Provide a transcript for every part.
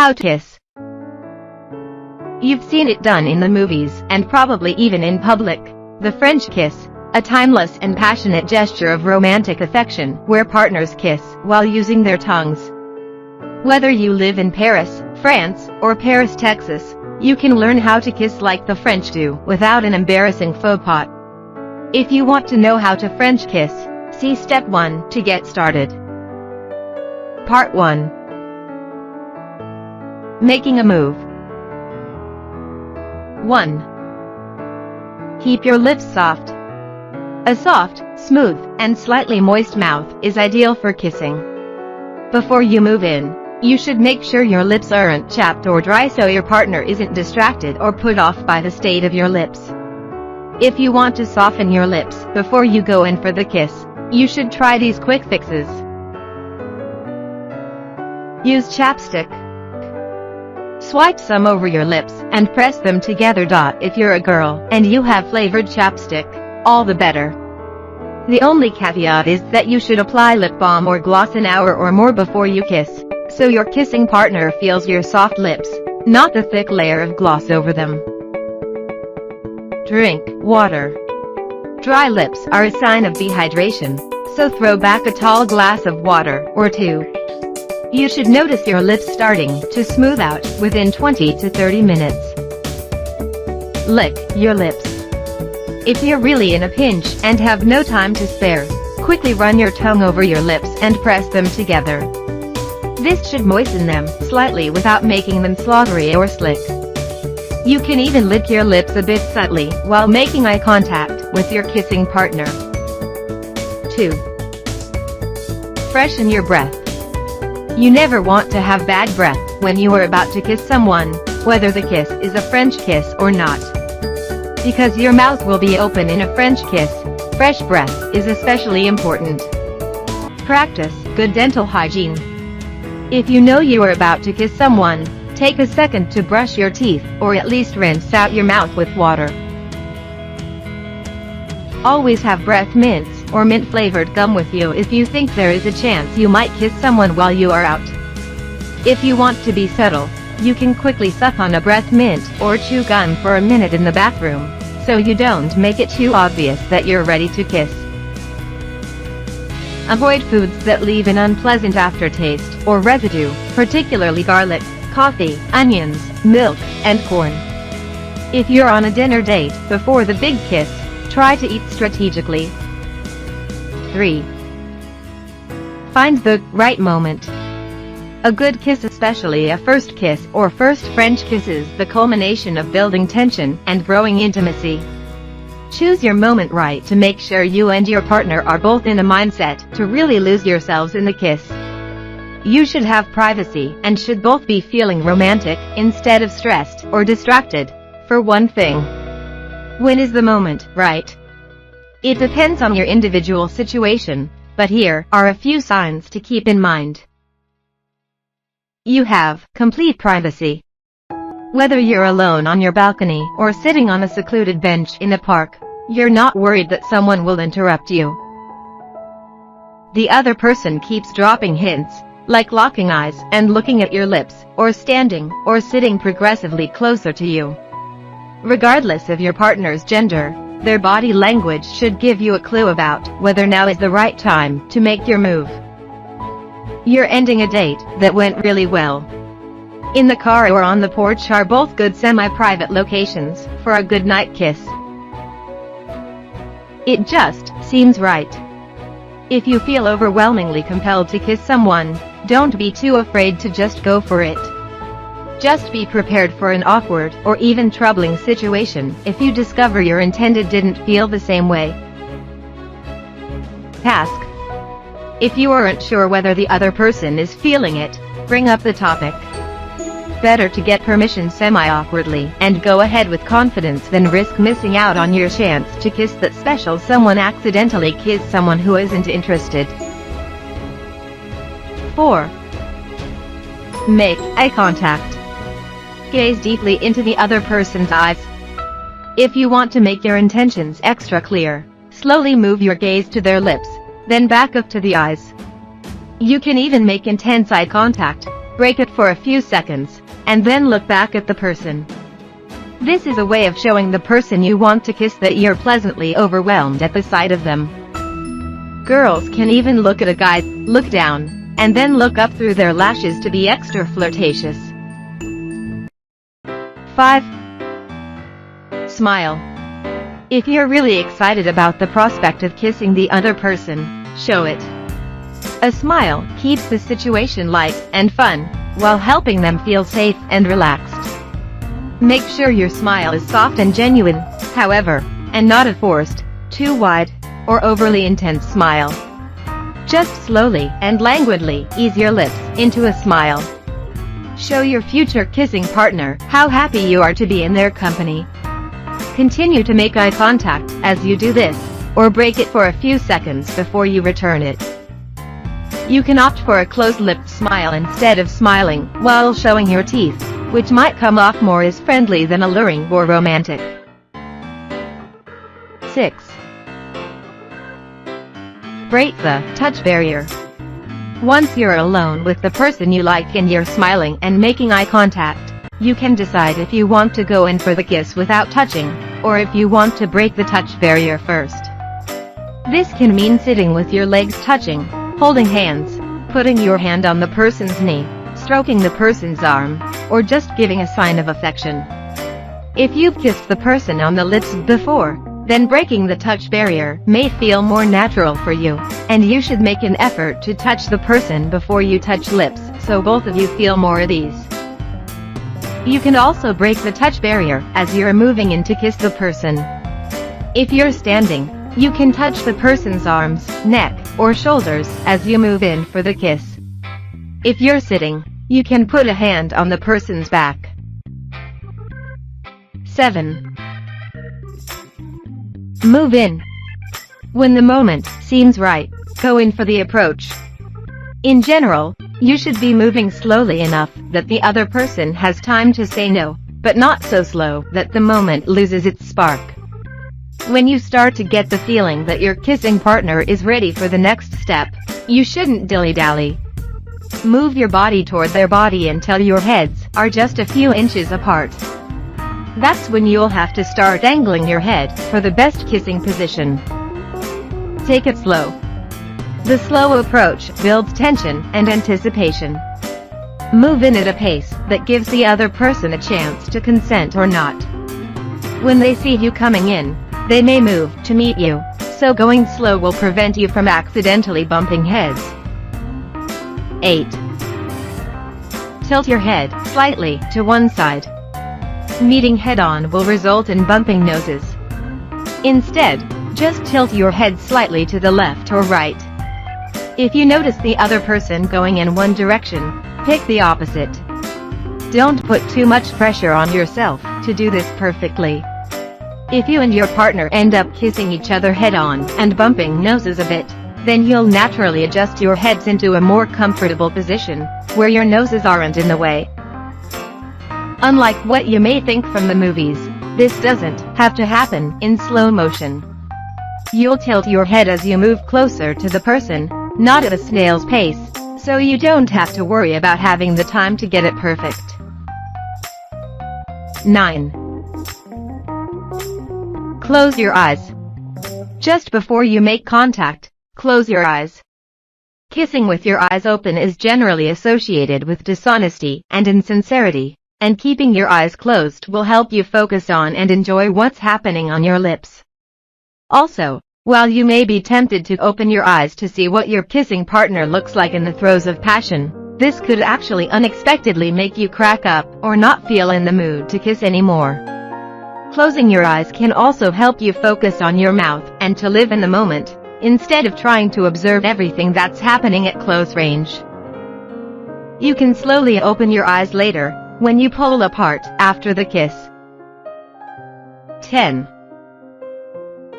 How to kiss. You've seen it done in the movies, and probably even in public. The French kiss, a timeless and passionate gesture of romantic affection, where partners kiss while using their tongues. Whether you live in Paris, France, or Paris, Texas, you can learn how to kiss like the French do, without an embarrassing faux pas. If you want to know how to French kiss, see Step 1 to get started. Part 1. Making a move. 1. Keep your lips soft. A soft, smooth, and slightly moist mouth is ideal for kissing. Before you move in, you should make sure your lips aren't chapped or dry so your partner isn't distracted or put off by the state of your lips. If you want to soften your lips before you go in for the kiss, you should try these quick fixes. Use chapstick. Swipe some over your lips and press them together. If you're a girl and you have flavored chapstick, all the better. The only caveat is that you should apply lip balm or gloss an hour or more before you kiss, so your kissing partner feels your soft lips, not the thick layer of gloss over them. Drink water. Dry lips are a sign of dehydration, so throw back a tall glass of water or two. You should notice your lips starting to smooth out within 20 to 30 minutes. Lick your lips. If you're really in a pinch and have no time to spare, quickly run your tongue over your lips and press them together. This should moisten them slightly without making them slobbery or slick. You can even lick your lips a bit subtly while making eye contact with your kissing partner. 2. Freshen your breath. You never want to have bad breath when you are about to kiss someone, whether the kiss is a French kiss or not. Because your mouth will be open in a French kiss, fresh breath is especially important. Practice good dental hygiene. If you know you are about to kiss someone, take a second to brush your teeth, or at least rinse out your mouth with water. Always have breath mints or mint-flavored gum with you if you think there is a chance you might kiss someone while you are out. If you want to be subtle, you can quickly suck on a breath mint or chew gum for a minute in the bathroom, so you don't make it too obvious that you're ready to kiss. Avoid foods that leave an unpleasant aftertaste or residue, particularly garlic, coffee, onions, milk, and corn. If you're on a dinner date before the big kiss, try to eat strategically. 3. Find the right moment. A good kiss, especially a first kiss or first French kiss, is the culmination of building tension and growing intimacy. Choose your moment right to make sure you and your partner are both in a mindset to really lose yourselves in the kiss. You should have privacy and should both be feeling romantic instead of stressed or distracted. For one thing, when is the moment right? It depends on your individual situation, but here are a few signs to keep in mind. You have complete privacy. Whether you're alone on your balcony or sitting on a secluded bench in a park, you're not worried that someone will interrupt you. The other person keeps dropping hints, like locking eyes and looking at your lips, or standing or sitting progressively closer to you. Regardless of your partner's gender, their body language should give you a clue about whether now is the right time to make your move. You're ending a date that went really well. In the car or on the porch are both good semi-private locations for a good night kiss. It just seems right. If you feel overwhelmingly compelled to kiss someone, don't be too afraid to just go for it. Just be prepared for an awkward or even troubling situation if you discover your intended didn't feel the same way. Task. If you aren't sure whether the other person is feeling it, bring up the topic. Better to get permission semi-awkwardly and go ahead with confidence than risk missing out on your chance to kiss that special someone. Accidentally kiss someone who isn't interested. 4. Make eye contact. Gaze deeply into the other person's eyes. If you want to make your intentions extra clear, slowly move your gaze to their lips, then back up to the eyes. You can even make intense eye contact, break it for a few seconds, and then look back at the person. This is a way of showing the person you want to kiss that you're pleasantly overwhelmed at the sight of them. Girls can even look at a guy, look down, and then look up through their lashes to be extra flirtatious. 5. Smile. If you're really excited about the prospect of kissing the other person, show it. A smile keeps the situation light and fun, while helping them feel safe and relaxed. Make sure your smile is soft and genuine, however, and not a forced, too wide, or overly intense smile. Just slowly and languidly ease your lips into a smile. Show your future kissing partner how happy you are to be in their company. Continue to make eye contact as you do this, or break it for a few seconds before you return it. You can opt for a closed-lipped smile instead of smiling while showing your teeth, which might come off more as friendly than alluring or romantic. 6. Break the touch barrier. Once you're alone with the person you like and you're smiling and making eye contact, you can decide if you want to go in for the kiss without touching, or if you want to break the touch barrier first. This can mean sitting with your legs touching, holding hands, putting your hand on the person's knee, stroking the person's arm, or just giving a sign of affection. If you've kissed the person on the lips before, then breaking the touch barrier may feel more natural for you, and you should make an effort to touch the person before you touch lips so both of you feel more at ease. You can also break the touch barrier as you're moving in to kiss the person. If you're standing, you can touch the person's arms, neck, or shoulders as you move in for the kiss. If you're sitting, you can put a hand on the person's back. 7. Move in. When the moment seems right, go in for the approach. In general, you should be moving slowly enough that the other person has time to say no, but not so slow that the moment loses its spark. When you start to get the feeling that your kissing partner is ready for the next step, you shouldn't dilly-dally. Move your body toward their body until your heads are just a few inches apart. That's when you'll have to start angling your head for the best kissing position. Take it slow. The slow approach builds tension and anticipation. Move in at a pace that gives the other person a chance to consent or not. When they see you coming in, they may move to meet you, so going slow will prevent you from accidentally bumping heads. 8. Tilt your head slightly to one side. Meeting head-on will result in bumping noses. Instead, just tilt your head slightly to the left or right. If you notice the other person going in one direction, pick the opposite. Don't put too much pressure on yourself to do this perfectly. If you and your partner end up kissing each other head-on and bumping noses a bit, then you'll naturally adjust your heads into a more comfortable position, where your noses aren't in the way. Unlike what you may think from the movies, this doesn't have to happen in slow motion. You'll tilt your head as you move closer to the person, not at a snail's pace, so you don't have to worry about having the time to get it perfect. 9. Close your eyes. Just before you make contact, close your eyes. Kissing with your eyes open is generally associated with dishonesty and insincerity, and keeping your eyes closed will help you focus on and enjoy what's happening on your lips. Also, while you may be tempted to open your eyes to see what your kissing partner looks like in the throes of passion, this could actually unexpectedly make you crack up or not feel in the mood to kiss anymore. Closing your eyes can also help you focus on your mouth and to live in the moment, instead of trying to observe everything that's happening at close range. You can slowly open your eyes later, when you pull apart after the kiss. 10.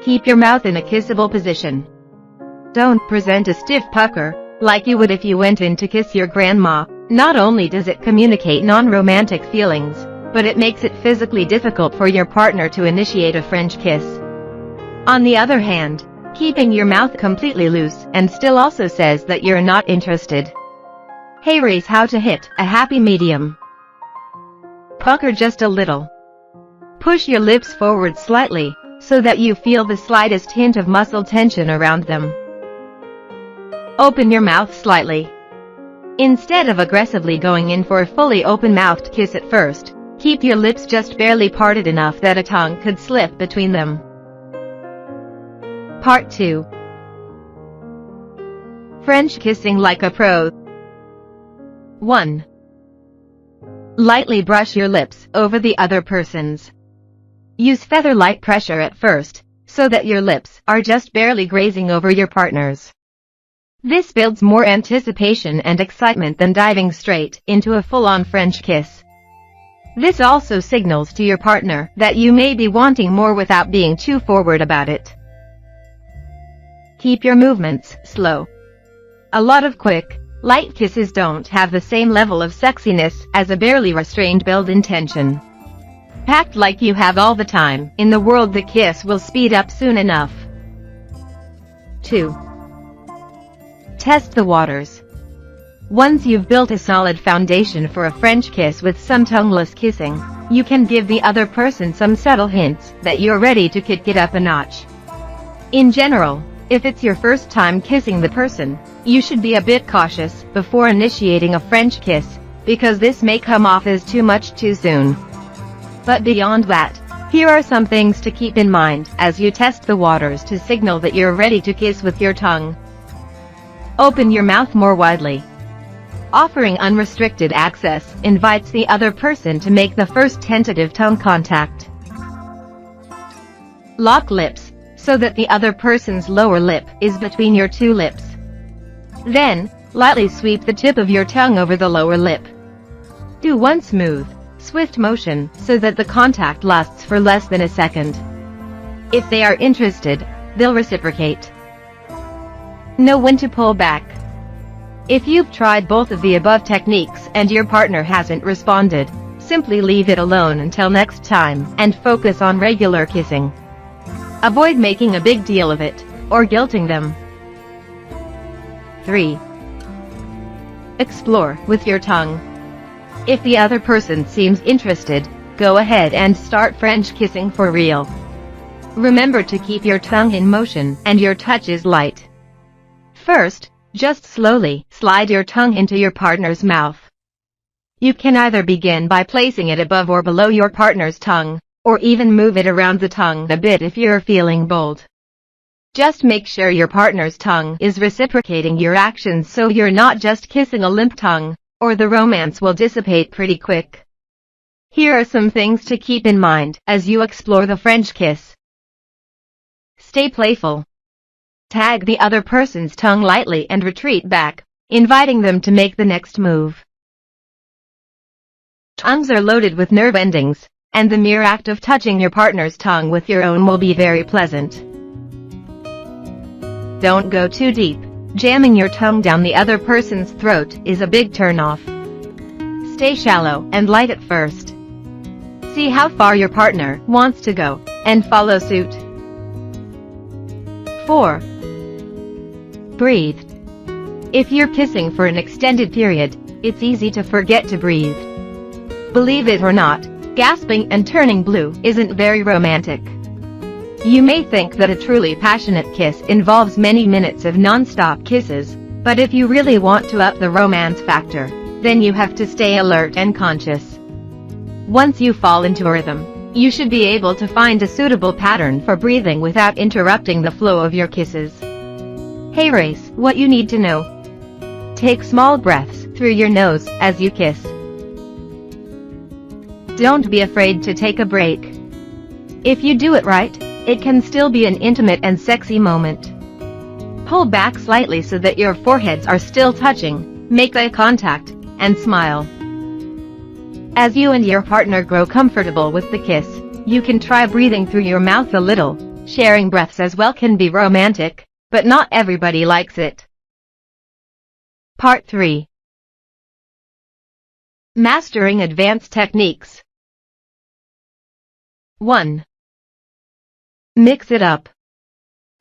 Keep your mouth in a kissable position. Don't present a stiff pucker, like you would if you went in to kiss your grandma. Not only does it communicate non-romantic feelings, but it makes it physically difficult for your partner to initiate a French kiss. On the other hand, keeping your mouth completely loose and still also says that you're not interested. Hey Race, how to hit a happy medium. Pucker just a little. Push your lips forward slightly, so that you feel the slightest hint of muscle tension around them. Open your mouth slightly. Instead of aggressively going in for a fully open-mouthed kiss at first, keep your lips just barely parted enough that a tongue could slip between them. Part 2. French kissing like a pro. 1. Lightly brush your lips over the other person's. Use feather-light pressure at first, so that your lips are just barely grazing over your partner's. This builds more anticipation and excitement than diving straight into a full-on French kiss. This also signals to your partner that you may be wanting more without being too forward about it. Keep your movements slow. A lot of quick, light kisses don't have the same level of sexiness as a barely restrained build in tension. Act like you have all the time in the world. The kiss will speed up soon enough. 2. Test the waters. Once you've built a solid foundation for a French kiss with some tongueless kissing, you can give the other person some subtle hints that you're ready to kick it up a notch. In general, if it's your first time kissing the person, you should be a bit cautious before initiating a French kiss, because this may come off as too much too soon. But beyond that, here are some things to keep in mind as you test the waters to signal that you're ready to kiss with your tongue. Open your mouth more widely. Offering unrestricted access invites the other person to make the first tentative tongue contact. Lock lips, so that the other person's lower lip is between your two lips. Then, lightly sweep the tip of your tongue over the lower lip. Do one smooth, swift motion so that the contact lasts for less than a second. If they are interested, they'll reciprocate. Know when to pull back. If you've tried both of the above techniques and your partner hasn't responded, simply leave it alone until next time and focus on regular kissing. Avoid making a big deal of it, or guilting them. 3. Explore with your tongue. If the other person seems interested, go ahead and start French kissing for real. Remember to keep your tongue in motion and your touches light. First, just slowly slide your tongue into your partner's mouth. You can either begin by placing it above or below your partner's tongue, or even move it around the tongue a bit if you're feeling bold. Just make sure your partner's tongue is reciprocating your actions so you're not just kissing a limp tongue, or the romance will dissipate pretty quick. Here are some things to keep in mind as you explore the French kiss. Stay playful. Tag the other person's tongue lightly and retreat back, inviting them to make the next move. Tongues are loaded with nerve endings, and the mere act of touching your partner's tongue with your own will be very pleasant. Don't go too deep. Jamming your tongue down the other person's throat is a big turn-off. Stay shallow and light at first. See how far your partner wants to go, and follow suit. 4. Breathe. If you're kissing for an extended period, it's easy to forget to breathe. Believe it or not, gasping and turning blue isn't very romantic. You may think that a truly passionate kiss involves many minutes of non-stop kisses, but if you really want to up the romance factor, then you have to stay alert and conscious. Once you fall into a rhythm, you should be able to find a suitable pattern for breathing without interrupting the flow of your kisses. Hey Race, what you need to know. Take small breaths through your nose as you kiss. Don't be afraid to take a break. If you do it right, it can still be an intimate and sexy moment. Pull back slightly so that your foreheads are still touching, make eye contact, and smile. As you and your partner grow comfortable with the kiss, you can try breathing through your mouth a little. Sharing breaths as well can be romantic, but not everybody likes it. Part 3. Mastering advanced techniques. 1. Mix it up.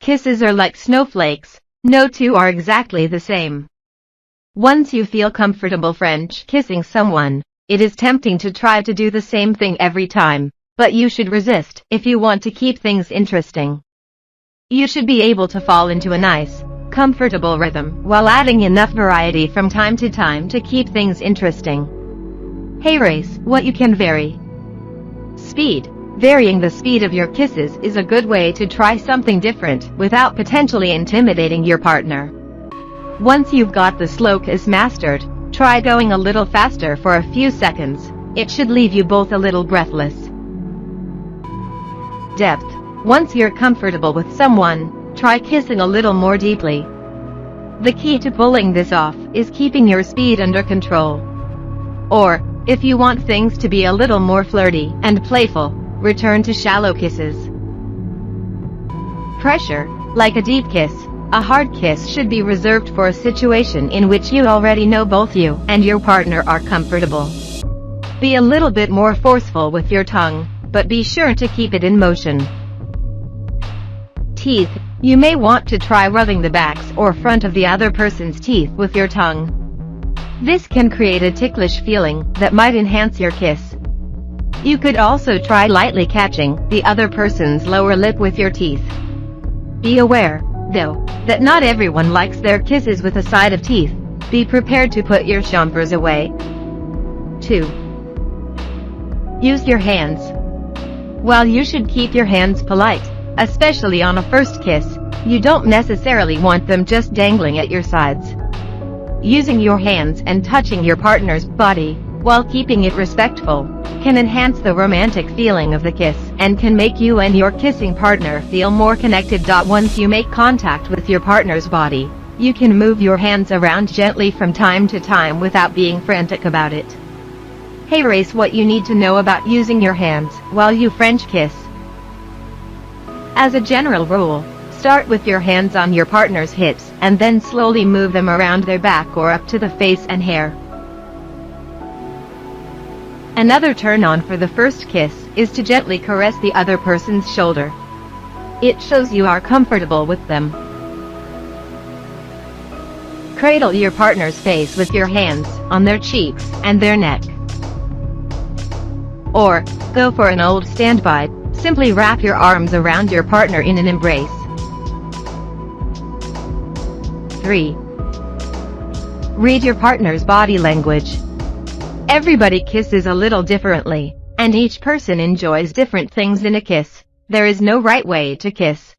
Kisses are like snowflakes, no two are exactly the same. Once you feel comfortable French kissing someone, it is tempting to try to do the same thing every time, but you should resist if you want to keep things interesting. You should be able to fall into a nice, comfortable rhythm while adding enough variety from time to time to keep things interesting. Hey race, what you can vary. Speed. Varying the speed of your kisses is a good way to try something different without potentially intimidating your partner. Once you've got the slow kiss mastered, try going a little faster for a few seconds. It should leave you both a little breathless. Depth. Once you're comfortable with someone, try kissing a little more deeply. The key to pulling this off is keeping your speed under control. Or, if you want things to be a little more flirty and playful, return to shallow kisses. Pressure. Like a deep kiss, a hard kiss should be reserved for a situation in which you already know both you and your partner are comfortable. Be a little bit more forceful with your tongue, but be sure to keep it in motion. Teeth. You may want to try rubbing the backs or front of the other person's teeth with your tongue. This can create a ticklish feeling that might enhance your kiss. You could also try lightly catching the other person's lower lip with your teeth. Be aware, though, that not everyone likes their kisses with a side of teeth. Be prepared to put your chompers away. 2. Use your hands. While you should keep your hands polite, especially on a first kiss, you don't necessarily want them just dangling at your sides. Using your hands and touching your partner's body, while keeping it respectful, can enhance the romantic feeling of the kiss and can make you and your kissing partner feel more connected. Once you make contact with your partner's body, you can move your hands around gently from time to time without being frantic about it. Hey race, what you need to know about using your hands while you French kiss. As a general rule, start with your hands on your partner's hips and then slowly move them around their back or up to the face and hair. Another turn-on for the first kiss is to gently caress the other person's shoulder. It shows you are comfortable with them. Cradle your partner's face with your hands on their cheeks and their neck. Or, go for an old standby, simply wrap your arms around your partner in an embrace. 3. Read your partner's body language. Everybody kisses a little differently, and each person enjoys different things in a kiss. There is no right way to kiss.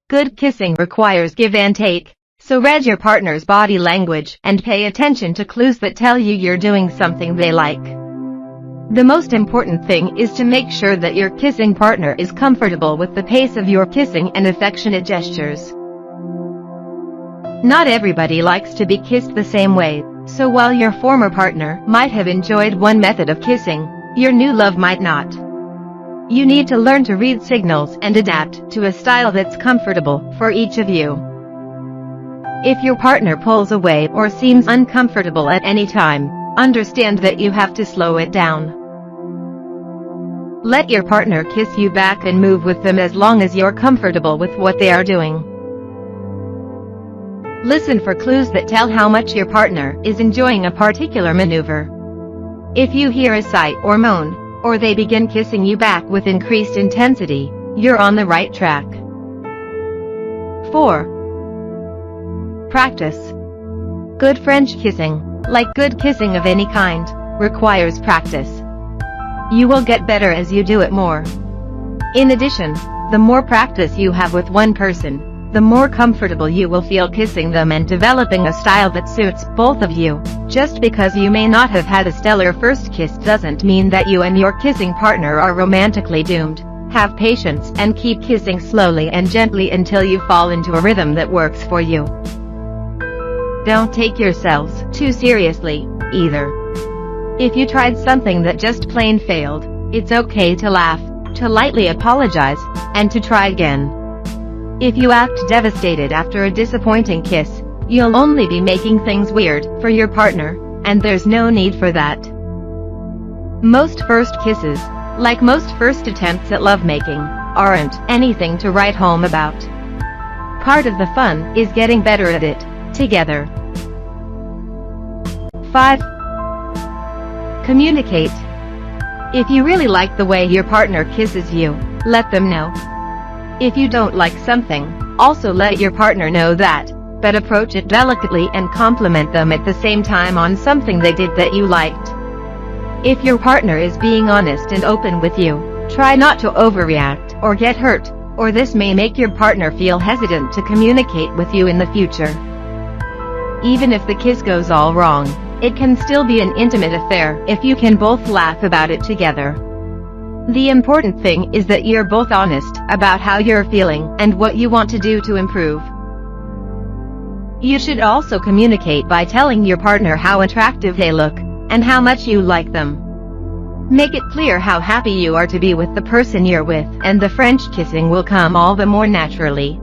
Good kissing requires give and take, so read your partner's body language and pay attention to clues that tell you you're doing something they like. The most important thing is to make sure that your kissing partner is comfortable with the pace of your kissing and affectionate gestures. Not everybody likes to be kissed the same way, so while your former partner might have enjoyed one method of kissing, your new love might not. You need to learn to read signals and adapt to a style that's comfortable for each of you. If your partner pulls away or seems uncomfortable at any time, understand that you have to slow it down. Let your partner kiss you back and move with them as long as you're comfortable with what they are doing. Listen for clues that tell how much your partner is enjoying a particular maneuver. If you hear a sigh or moan, or they begin kissing you back with increased intensity, you're on the right track. 4. Practice. Good French kissing, like good kissing of any kind, requires practice. You will get better as you do it more. In addition, the more practice you have with one person, the more comfortable you will feel kissing them and developing a style that suits both of you. Just because you may not have had a stellar first kiss doesn't mean that you and your kissing partner are romantically doomed. Have patience and keep kissing slowly and gently until you fall into a rhythm that works for you. Don't take yourselves too seriously, either. If you tried something that just plain failed, it's okay to laugh, to lightly apologize, and to try again. If you act devastated after a disappointing kiss, you'll only be making things weird for your partner, and there's no need for that. Most first kisses, like most first attempts at lovemaking, aren't anything to write home about. Part of the fun is getting better at it, together. 5. Communicate. If you really like the way your partner kisses you, let them know. If you don't like something, also let your partner know that, but approach it delicately and compliment them at the same time on something they did that you liked. If your partner is being honest and open with you, try not to overreact or get hurt, or this may make your partner feel hesitant to communicate with you in the future. Even if the kiss goes all wrong, it can still be an intimate affair if you can both laugh about it together. The important thing is that you're both honest about how you're feeling and what you want to do to improve. You should also communicate by telling your partner how attractive they look, and how much you like them. Make it clear how happy you are to be with the person you're with, and the French kissing will come all the more naturally.